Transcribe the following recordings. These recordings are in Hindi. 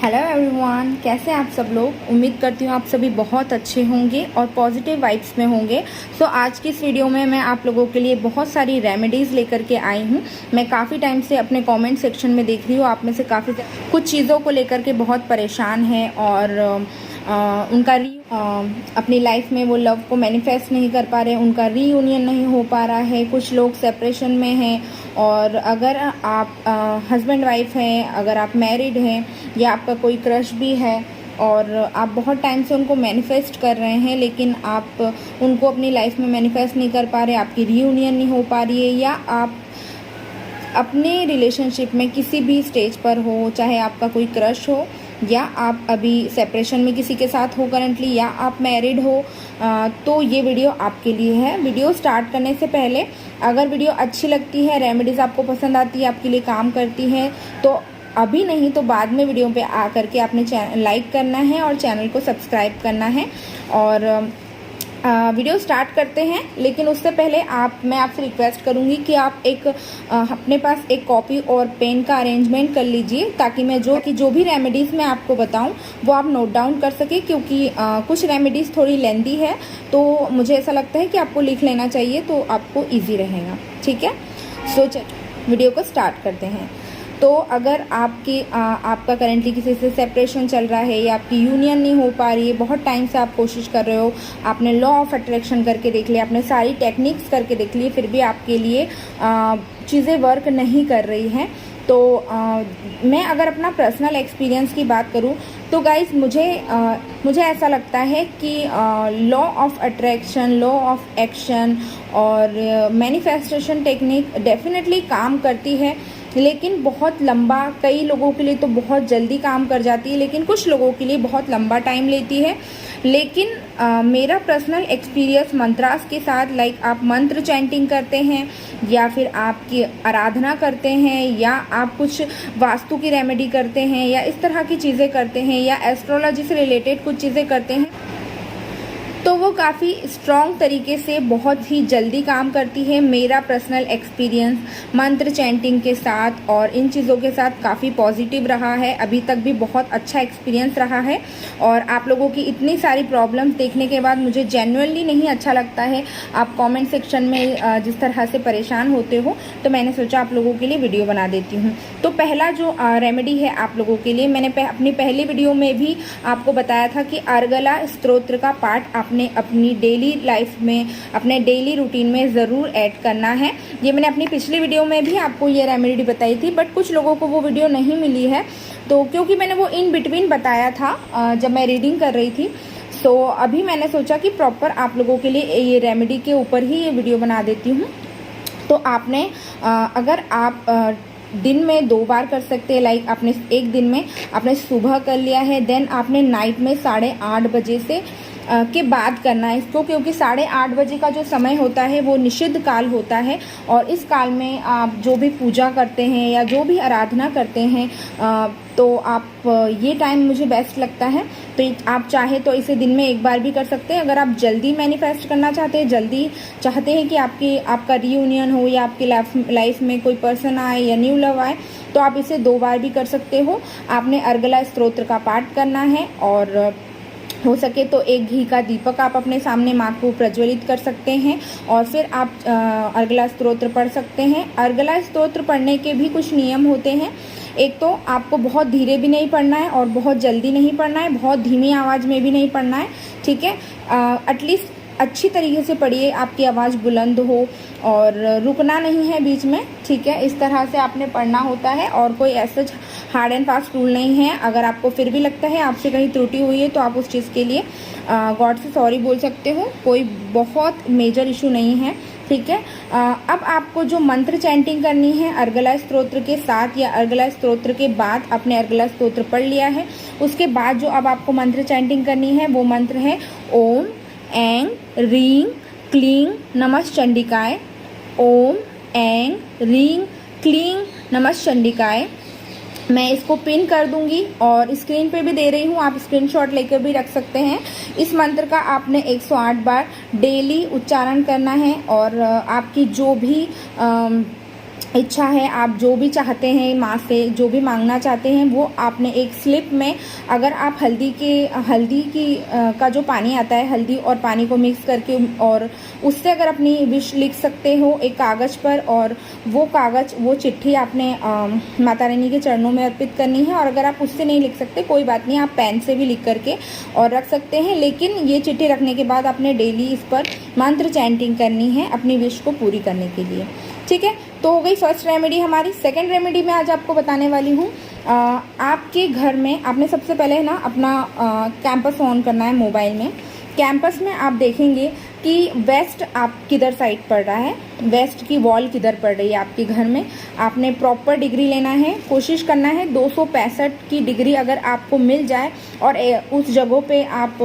हेलो एवरीवन, कैसे हैं आप सब लोग। उम्मीद करती हूँ आप सभी बहुत अच्छे होंगे और पॉजिटिव वाइब्स में होंगे। सो आज की इस वीडियो में मैं आप लोगों के लिए बहुत सारी रेमेडीज़ लेकर के आई हूँ। मैं काफ़ी टाइम से अपने कमेंट सेक्शन में देख रही हूँ, आप में से काफ़ी कुछ चीज़ों को लेकर के बहुत परेशान हैं और उनका अपनी लाइफ में वो लव को मैनिफेस्ट नहीं कर पा रहे, उनका रीयूनियन नहीं हो पा रहा है। कुछ लोग सेपरेशन में हैं और अगर आप हस्बैंड वाइफ हैं, अगर आप मैरिड हैं या आपका कोई क्रश भी है और आप बहुत टाइम से उनको मैनिफेस्ट कर रहे हैं लेकिन आप उनको अपनी लाइफ में मैनिफेस्ट नहीं कर पा रहे, आपकी रीयूनियन नहीं हो पा रही है, या आप अपने रिलेशनशिप में किसी भी स्टेज पर हो, चाहे आपका कोई क्रश हो या आप अभी सेपरेशन में किसी के साथ हो करंटली, या आप मैरिड हो, तो ये वीडियो आपके लिए है। वीडियो स्टार्ट करने से पहले अगर वीडियो अच्छी लगती है, रेमेडीज़ आपको पसंद आती है, आपके लिए काम करती है, तो अभी नहीं तो बाद में वीडियो पे आ करके आपने लाइक करना है और चैनल को सब्सक्राइब करना है। और वीडियो स्टार्ट करते हैं, लेकिन उससे पहले मैं आपसे रिक्वेस्ट करूंगी कि आप अपने पास एक कॉपी और पेन का अरेंजमेंट कर लीजिए, ताकि मैं जो भी रेमेडीज़ मैं आपको बताऊं वो आप नोट डाउन कर सके, क्योंकि कुछ रेमेडीज़ थोड़ी लेंदी है, तो मुझे ऐसा लगता है कि आपको लिख लेना चाहिए तो आपको ईजी रहेगा। ठीक है, सो वीडियो को स्टार्ट करते हैं। तो अगर आपका करेंटली किसी से सेपरेशन चल रहा है या आपकी यूनियन नहीं हो पा रही है, बहुत टाइम से आप कोशिश कर रहे हो, आपने लॉ ऑफ अट्रैक्शन करके देख लिया, आपने सारी टेक्निक्स करके देख लिए, फिर भी आपके लिए चीज़ें वर्क नहीं कर रही हैं, तो मैं अगर अपना पर्सनल एक्सपीरियंस की बात करूं तो गाइज मुझे ऐसा लगता है कि law of attraction, law of action और मैनिफेस्टेशन टेक्निक डेफिनेटली काम करती है, लेकिन बहुत लंबा, कई लोगों के लिए तो बहुत जल्दी काम कर जाती है, लेकिन कुछ लोगों के लिए बहुत लंबा टाइम लेती है। लेकिन मेरा पर्सनल एक्सपीरियंस मंत्रास के साथ, लाइक आप मंत्र चैंटिंग करते हैं या फिर आपकी आराधना करते हैं या आप कुछ वास्तु की रेमेडी करते हैं या इस तरह की चीज़ें करते हैं या एस्ट्रोलॉजी से रिलेटेड कुछ चीज़ें करते हैं, तो वो काफ़ी स्ट्रॉन्ग तरीके से बहुत ही जल्दी काम करती है। मेरा पर्सनल एक्सपीरियंस मंत्र चैंटिंग के साथ और इन चीज़ों के साथ काफ़ी पॉजिटिव रहा है, अभी तक भी बहुत अच्छा एक्सपीरियंस रहा है। और आप लोगों की इतनी सारी प्रॉब्लम्स देखने के बाद मुझे जेन्युइनली नहीं अच्छा लगता है, आप कमेंट सेक्शन में जिस तरह से परेशान होते हो, तो मैंने सोचा आप लोगों के लिए वीडियो बना देती हूँ। तो पहला जो रेमेडी है आप लोगों के लिए, मैंने अपनी पहली वीडियो में भी आपको बताया था कि अर्गला स्तोत्र का पाठ आपने अपनी डेली लाइफ में, अपने डेली रूटीन में ज़रूर ऐड करना है। ये मैंने अपनी पिछली वीडियो में भी आपको ये रेमेडी बताई थी, बट कुछ लोगों को वो वीडियो नहीं मिली है, तो क्योंकि मैंने वो इन बिटवीन बताया था जब मैं रीडिंग कर रही थी, तो अभी मैंने सोचा कि प्रॉपर आप लोगों के लिए ये रेमेडी के ऊपर ही ये वीडियो बना देती हूँ। तो आपने अगर आप दिन में 2 बार कर सकते हैं, लाइक आपने एक दिन में आपने सुबह कर लिया है, देन आपने नाइट में 8:30 बजे से के बाद करना है इसको, क्योंकि 8:30 बजे का जो समय होता है वो निषिद्ध काल होता है, और इस काल में आप जो भी पूजा करते हैं या जो भी आराधना करते हैं, तो आप ये टाइम मुझे बेस्ट लगता है। तो आप चाहे तो इसे दिन में 1 बार भी कर सकते हैं। अगर आप जल्दी मैनिफेस्ट करना चाहते हैं, जल्दी चाहते हैं कि आपका रीयूनियन हो या आपकी लाइफ में कोई पर्सन आए या न्यू लव आए, तो आप इसे 2 बार भी कर सकते हो। आपने अर्गला स्तोत्र का पाठ करना है और हो सके तो एक घी का दीपक आप अपने सामने माँ को प्रज्वलित कर सकते हैं और फिर आप अर्गला स्तोत्र पढ़ सकते हैं। अर्गला स्तोत्र पढ़ने के भी कुछ नियम होते हैं। एक तो आपको बहुत धीरे भी नहीं पढ़ना है और बहुत जल्दी नहीं पढ़ना है, बहुत धीमी आवाज़ में भी नहीं पढ़ना है। ठीक है, एटलीस्ट अच्छी तरीके से पढ़िए, आपकी आवाज़ बुलंद हो और रुकना नहीं है बीच में। ठीक है, इस तरह से आपने पढ़ना होता है और कोई ऐसा हार्ड एंड फास्ट रूल नहीं है। अगर आपको फिर भी लगता है आपसे कहीं त्रुटि हुई है तो आप उस चीज़ के लिए गॉड से सॉरी बोल सकते हो, कोई बहुत मेजर इशू नहीं है। ठीक है, अब आपको जो मंत्र चैंटिंग करनी है अर्गला स्तोत्र के साथ या अर्गला स्तोत्र के बाद, आपने अर्गला स्तोत्र पढ़ लिया है, उसके बाद जो अब आपको मंत्र चैंटिंग करनी है वो मंत्र है ओम ऐं ह्रीं क्लीं नमश्चंडिकाय। ओम ऐं ह्रीं क्लीं नमश्चंडिकाय। मैं इसको पिन कर दूंगी और स्क्रीन पे भी दे रही हूँ, आप स्क्रीनशॉट लेकर भी रख सकते हैं। इस मंत्र का आपने 108 बार डेली उच्चारण करना है और आपकी जो भी इच्छा है, आप जो भी चाहते हैं माँ से, जो भी मांगना चाहते हैं, वो आपने एक स्लिप में, अगर आप हल्दी की का जो पानी आता है, हल्दी और पानी को मिक्स करके, और उससे अगर अपनी विश लिख सकते हो एक कागज़ पर, और वो चिट्ठी आपने माता रानी के चरणों में अर्पित करनी है। और अगर आप उससे नहीं लिख सकते, कोई बात नहीं, आप पेन से भी लिख करके और रख सकते हैं। लेकिन ये चिट्ठी रखने के बाद आपने डेली इस पर मंत्र चैंटिंग करनी है अपनी विश को पूरी करने के लिए, ठीक है। तो हो गई फर्स्ट रेमेडी हमारी। सेकंड रेमेडी मैं आज आपको बताने वाली हूँ। आपके घर में आपने सबसे पहले ना अपना कैंपस ऑन करना है मोबाइल में। कैंपस में आप देखेंगे कि वेस्ट आप किधर साइड पड़ रहा है, वेस्ट की वॉल किधर पड़ रही है आपके घर में। आपने प्रॉपर डिग्री लेना है, कोशिश करना है 265 की डिग्री अगर आपको मिल जाए और उस जगह पे आप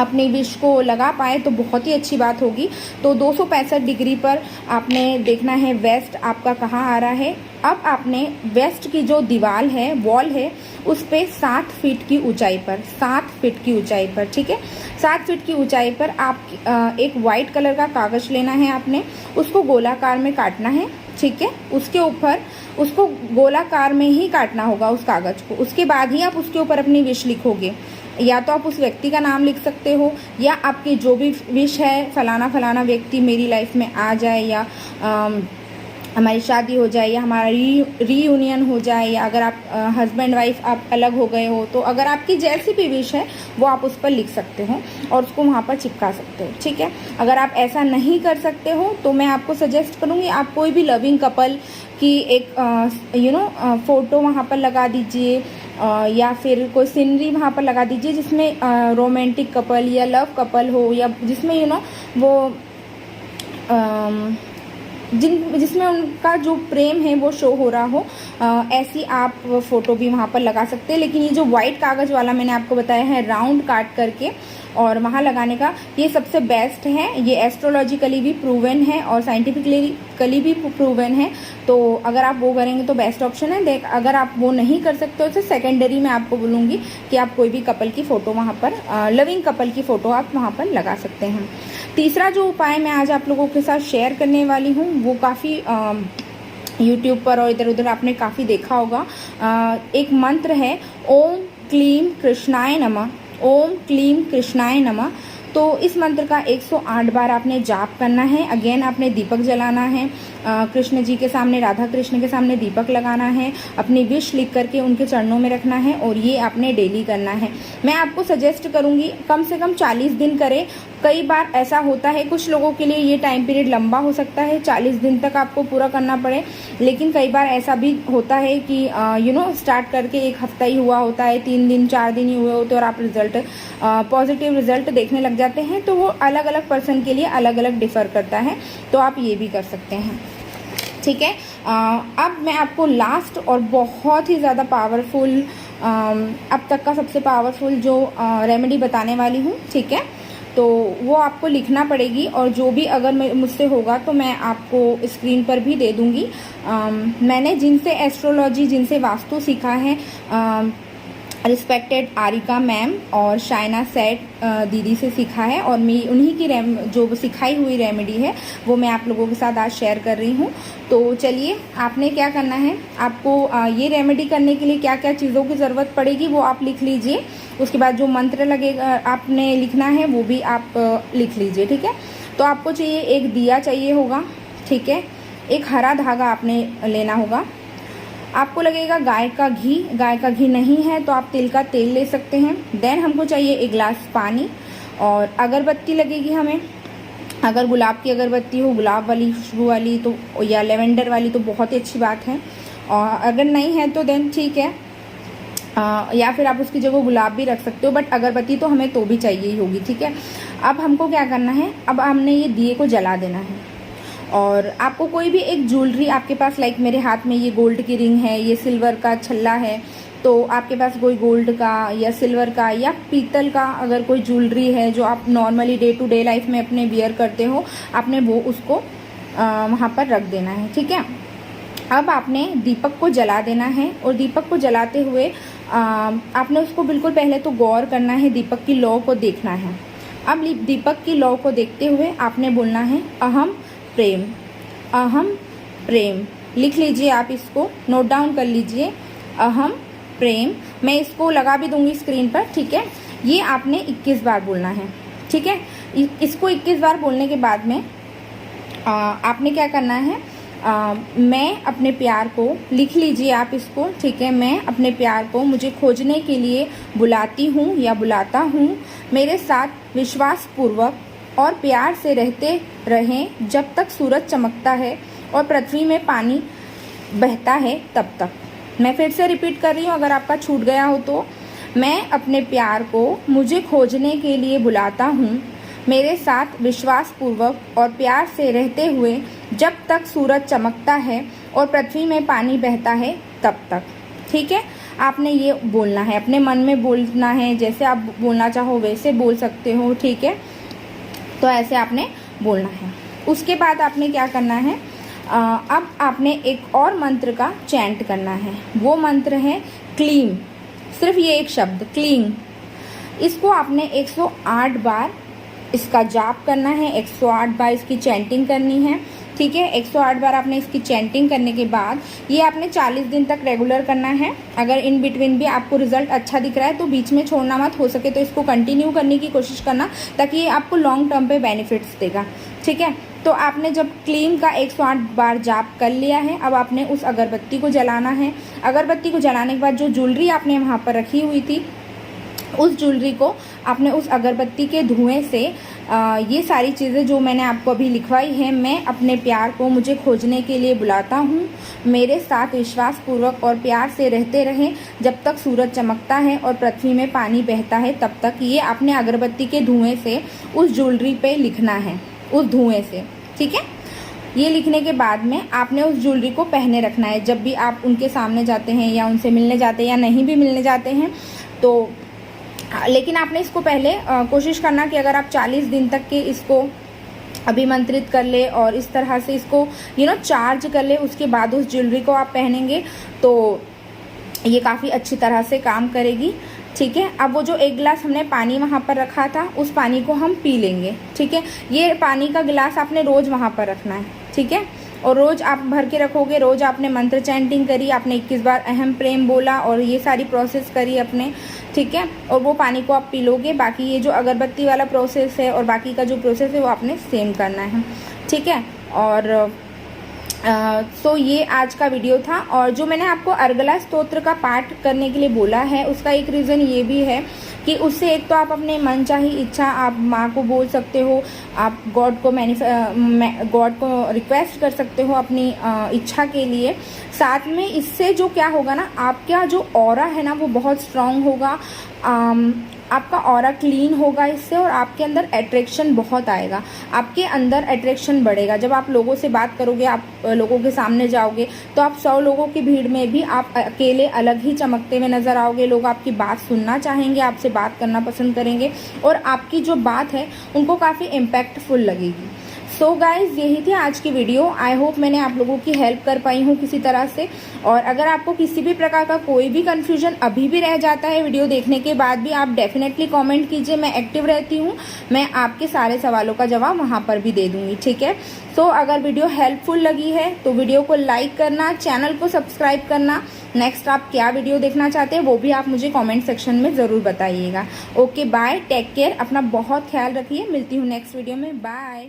अपनी विश को लगा पाए तो बहुत ही अच्छी बात होगी। तो 265 डिग्री पर आपने देखना है वेस्ट आपका कहाँ आ रहा है। अब आपने वेस्ट की जो दीवार है, वॉल है, उस पे 7 फीट की ऊंचाई पर, 7 फीट की ऊंचाई पर, ठीक है, 7 फीट की ऊंचाई पर आप एक वाइट कलर का कागज़ लेना है। आपने उसको गोलाकार में काटना है, ठीक है। उसके ऊपर उसको गोलाकार में ही काटना होगा उस कागज़ को। उसके बाद ही आप उसके ऊपर अपनी विश लिखोगे। या तो आप उस व्यक्ति का नाम लिख सकते हो, या आपकी जो भी विश है, फलाना फलाना व्यक्ति मेरी लाइफ में आ जाए, या हमारी शादी हो जाए, या हमारा रीयूनियन हो जाए, या अगर आप हस्बैंड वाइफ आप अलग हो गए हो, तो अगर आपकी जैसी भी विश है वो आप उस पर लिख सकते हो और उसको वहाँ पर चिपका सकते हो, ठीक है। अगर आप ऐसा नहीं कर सकते हो तो मैं आपको सजेस्ट करूँगी, आप कोई भी लविंग कपल की एक फ़ोटो वहाँ पर लगा दीजिए, या फिर कोई सीनरी वहाँ पर लगा दीजिए जिसमें रोमांटिक कपल या लव कपल हो, या जिसमें वो जिसमें उनका जो प्रेम है वो शो हो रहा हो, ऐसी आप फ़ोटो भी वहाँ पर लगा सकते हैं। लेकिन ये जो वाइट कागज़ वाला मैंने आपको बताया है राउंड काट करके और वहाँ लगाने का, ये सबसे बेस्ट है। ये एस्ट्रोलॉजिकली भी प्रूवन है और साइंटिफिकली भी प्रूवन है। तो अगर आप वो करेंगे तो बेस्ट ऑप्शन है। अगर आप वो नहीं कर सकते हो तो सेकेंडरी में आपको बोलूँगी कि आप कोई भी कपल की फ़ोटो वहाँ पर, लविंग कपल की फ़ोटो आप वहाँ पर लगा सकते हैं। तीसरा जो उपाय मैं आज आप लोगों के साथ शेयर करने वाली हूँ वो काफ़ी यूट्यूब पर और इधर उधर आपने काफ़ी देखा होगा। एक मंत्र है, ओम क्लीम कृष्णाय नमः, ओम क्लीम कृष्णाय नमः। तो इस मंत्र का 108 बार आपने जाप करना है। अगेन आपने दीपक जलाना है, कृष्ण जी के सामने, राधा कृष्ण के सामने दीपक लगाना है, अपनी विश लिख करके उनके चरणों में रखना है और ये आपने डेली करना है। मैं आपको सजेस्ट करूँगी कम से कम 40 दिन करें। कई बार ऐसा होता है कुछ लोगों के लिए ये टाइम पीरियड लंबा हो सकता है, 40 दिन तक आपको पूरा करना पड़े, लेकिन कई बार ऐसा भी होता है कि स्टार्ट करके 1 हफ्ता ही हुआ होता है, 3 दिन 4 दिन ही हुए होते और आप पॉजिटिव रिजल्ट देखने लग जाते हैं। तो वो अलग अलग पर्सन के लिए अलग अलग डिफ़र करता है, तो आप ये भी कर सकते हैं, ठीक है। अब मैं आपको लास्ट और बहुत ही ज़्यादा पावरफुल, अब तक का सबसे पावरफुल जो रेमेडी बताने वाली हूँ, ठीक है। तो वो आपको लिखना पड़ेगी और जो भी अगर मुझसे होगा तो मैं आपको स्क्रीन पर भी दे दूँगी। मैंने जिनसे एस्ट्रोलॉजी, जिनसे वास्तु सीखा है, रिस्पेक्टेड आरिका मैम और शाइना सेठ दीदी से सीखा है, और मैं उन्हीं की जो सिखाई हुई रेमेडी है वो मैं आप लोगों के साथ आज शेयर कर रही हूँ। तो चलिए, आपने क्या करना है, आपको ये रेमेडी करने के लिए क्या क्या चीज़ों की ज़रूरत पड़ेगी वो आप लिख लीजिए। उसके बाद जो मंत्र लगेगा आपने लिखना है वो भी आप लिख लीजिए, ठीक है। तो आपको चाहिए, एक दिया चाहिए होगा, ठीक है, एक हरा धागा आपने लेना होगा, आपको लगेगा गाय का घी नहीं है तो आप तिल का तेल ले सकते हैं। देन हमको चाहिए 1 गिलास पानी और अगरबत्ती लगेगी हमें। अगर गुलाब की अगरबत्ती हो, गुलाब वाली, खुशबू वाली, तो या लेवेंडर वाली तो बहुत ही अच्छी बात है, और अगर नहीं है तो देन ठीक है, या फिर आप उसकी जगह गुलाब भी रख सकते हो, बट अगरबत्ती तो हमें तो भी चाहिए ही होगी, ठीक है। अब हमको क्या करना है, अब हमने ये दिए को जला देना है और आपको कोई भी एक ज्वेलरी आपके पास, लाइक मेरे हाथ में ये गोल्ड की रिंग है, ये सिल्वर का छल्ला है, तो आपके पास कोई गोल्ड का या सिल्वर का या पीतल का अगर कोई ज्वेलरी है जो आप normally day to day life में अपने वियर करते हो, आपने वो उसको वहाँ पर रख देना है, ठीक है। अब आपने दीपक को जला देना है और दीपक को जलाते हुए आपने उसको बिल्कुल पहले तो गौर करना है, दीपक की लौ को देखना है। अब दीपक की लौ को देखते हुए आपने बोलना है, अहम प्रेम, अहम प्रेम, लिख लीजिए, आप इसको नोट डाउन कर लीजिए, अहम प्रेम। मैं इसको लगा भी दूंगी स्क्रीन पर, ठीक है। ये आपने 21 बार बोलना है, ठीक है। इसको 21 बार बोलने के बाद में आपने क्या करना है, मैं अपने प्यार को, लिख लीजिए आप इसको, ठीक है। मैं अपने प्यार को मुझे खोजने के लिए बुलाती हूँ या बुलाता हूँ, मेरे साथ विश्वास पूर्वक और प्यार से रहते रहें जब तक सूरज चमकता है और पृथ्वी में पानी बहता है तब तक। मैं फिर से रिपीट कर रही हूँ, अगर आपका छूट गया हो तो। मैं अपने प्यार को मुझे खोजने के लिए बुलाता हूँ, मेरे साथ विश्वास पूर्वक और प्यार से रहते हुए जब तक सूरज चमकता है और पृथ्वी में पानी बहता है तब तक, ठीक है। आपने ये बोलना है, अपने मन में बोलना है, जैसे आप बोलना चाहो वैसे बोल सकते हो, ठीक है। तो ऐसे आपने बोलना है। उसके बाद आपने क्या करना है, अब आपने एक और मंत्र का चैंट करना है। वो मंत्र है क्लीम, सिर्फ ये एक शब्द क्लीम। इसको आपने 108 बार इसका जाप करना है, 108 बार इसकी चैंटिंग करनी है, ठीक है। 108 बार आपने इसकी चैंटिंग करने के बाद ये आपने 40 दिन तक रेगुलर करना है। अगर इन बिटवीन भी आपको रिजल्ट अच्छा दिख रहा है तो बीच में छोड़ना मत, हो सके तो इसको कंटिन्यू करने की कोशिश करना, ताकि ये आपको लॉन्ग टर्म पे बेनिफिट्स देगा, ठीक है। तो आपने जब क्लीम का 108 बार जाप कर लिया है, अब आपने उस अगरबत्ती को जलाना है। अगरबत्ती को जलाने के बाद जो ज्वेलरी आपने वहाँ पर रखी हुई थी, उस ज्वेलरी को आपने उस अगरबत्ती के धुएं से ये सारी चीज़ें जो मैंने आपको अभी लिखवाई है, मैं अपने प्यार को मुझे खोजने के लिए बुलाता हूँ, मेरे साथ विश्वास पूर्वक और प्यार से रहते रहें जब तक सूरज चमकता है और पृथ्वी में पानी बहता है तब तक, ये आपने अगरबत्ती के धुएं से उस ज्वेलरी पे लिखना है, उस धुएं से, ठीक है। ये लिखने के बाद में आपने उस ज्वेलरी को पहने रखना है जब भी आप उनके सामने जाते हैं या उनसे मिलने जाते हैं या नहीं भी मिलने जाते हैं तो। लेकिन आपने इसको पहले कोशिश करना कि अगर आप 40 दिन तक के इसको अभिमंत्रित कर ले और इस तरह से इसको चार्ज कर ले, उसके बाद उस ज्वेलरी को आप पहनेंगे तो ये काफ़ी अच्छी तरह से काम करेगी, ठीक है। अब वो जो 1 गिलास हमने पानी वहाँ पर रखा था, उस पानी को हम पी लेंगे, ठीक है। ये पानी का गिलास आपने रोज़ वहाँ पर रखना है, ठीक है। और रोज़ आप भर के रखोगे, रोज़ आपने मंत्र चैंटिंग करी, आपने 21 बार अहम प्रेम बोला और ये सारी प्रोसेस करी अपने, ठीक है। और वो पानी को आप पी लोगे। बाकी ये जो अगरबत्ती वाला प्रोसेस है और बाकी का जो प्रोसेस है वो आपने सेम करना है, ठीक है। और सो ये आज का वीडियो था। और जो मैंने आपको अर्गला स्तोत्र का पाठ करने के लिए बोला है, उसका एक रीज़न ये भी है कि उससे एक तो आप अपने मन चाही इच्छा आप माँ को बोल सकते हो, आप गॉड को रिक्वेस्ट कर सकते हो अपनी इच्छा के लिए। साथ में इससे जो क्या होगा ना, आपका जो ऑरा है ना वो बहुत स्ट्रांग होगा, आपका ऑरा क्लीन होगा इससे, और आपके अंदर अट्रैक्शन बहुत आएगा, आपके अंदर अट्रैक्शन बढ़ेगा। जब आप लोगों से बात करोगे, आप लोगों के सामने जाओगे तो आप 100 लोगों की भीड़ में भी आप अकेले अलग ही चमकते हुए नज़र आओगे। लोग आपकी बात सुनना चाहेंगे, आपसे बात करना पसंद करेंगे और आपकी जो बात है उनको काफ़ी इम्पैक्टफुल लगेगी। सो गाइज़, यही थी आज की वीडियो। आई होप मैंने आप लोगों की हेल्प कर पाई हूँ किसी तरह से। और अगर आपको किसी भी प्रकार का कोई भी कन्फ्यूजन अभी भी रह जाता है वीडियो देखने के बाद भी, आप डेफिनेटली कमेंट कीजिए, मैं एक्टिव रहती हूँ, मैं आपके सारे सवालों का जवाब वहाँ पर भी दे दूँगी, ठीक है। सो अगर वीडियो हेल्पफुल लगी है तो वीडियो को लाइक करना, चैनल को सब्सक्राइब करना। नेक्स्ट आप क्या वीडियो देखना चाहते हैं वो भी आप मुझे कमेंट सेक्शन में ज़रूर बताइएगा। ओके बाय, टेक केयर, अपना बहुत ख्याल रखिए, मिलती हूँ नेक्स्ट वीडियो में, बाय।